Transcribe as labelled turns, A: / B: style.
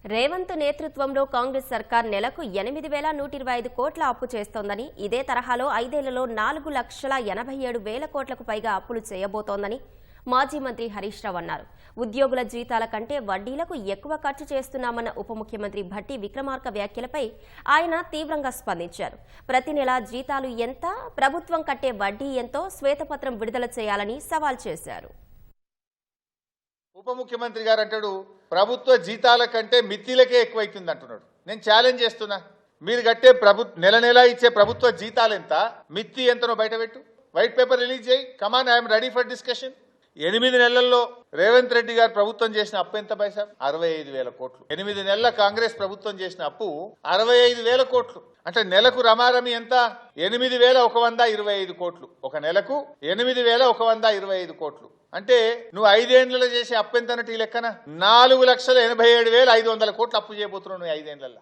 A: రేవంత్ నేతృత్వంలో కాంగ్రెస్ సర్కార్ నెలకు 8,125 కోట్ల అప్పు చేస్తోందని, ఇదే తరహాలో 5 ఏళ్లలో 4,87,000 కోట్లకు పైగా అప్పులు చేయబోతోందని మాజీ మంత్రి హరీష్ రావు అన్నారు. ఉద్యోగుల జీతాల కంటే వడ్డీలకు ఎక్కువ ఖర్చు చేస్తున్నామన్న ఉప ముఖ్యమంత్రి భట్టి విక్రమార్క వ్యాఖ్యలపై ఆయన తీవ్రంగా స్పందించారు. ప్రతి నెల జీతాలు ఎంత, ప్రభుత్వం కట్టే వడ్డీ ఎంతో శ్వేతపత్రం విడుదల చేయాలని సవాల్ చేశారు.
B: ఉప ముఖ్యమంత్రి గారు అంటాడు ప్రభుత్వ జీతాల కంటే మిత్తిలకే ఎక్కువైతుంది అంటున్నాడు. నేను ఛాలెంజ్ చేస్తున్నా, మీరు కట్టే నెల నెల ఇచ్చే ప్రభుత్వ జీతాలు ఎంత, మిత్తి ఎంతనో బయటపెట్టు, వైట్ పేపర్ రిలీజ్ చేయి. కమాన్, ఐఎమ్ రెడీ ఫర్ డిస్కషన్. 8 నెలల్లో రేవంత్ రెడ్డి గారు ప్రభుత్వం చేసిన అప్పు ఎంత పైసా? 65,000 కోట్లు. 8 నెలల కాంగ్రెస్ ప్రభుత్వం చేసిన అప్పు 65,000 కోట్లు. అంటే నెలకు రమారమి ఎంత? 8,125 కోట్లు. ఒక నెలకు 8,125 కోట్లు. అంటే నువ్వు 5 ఏళ్లలో చేసే అప్పు ఎంత అన్నట్టు ఈ లెక్కన 4,87,500 కోట్లు అప్పు చేయబోతున్నావు నువ్వు 5 ఏళ్లలో.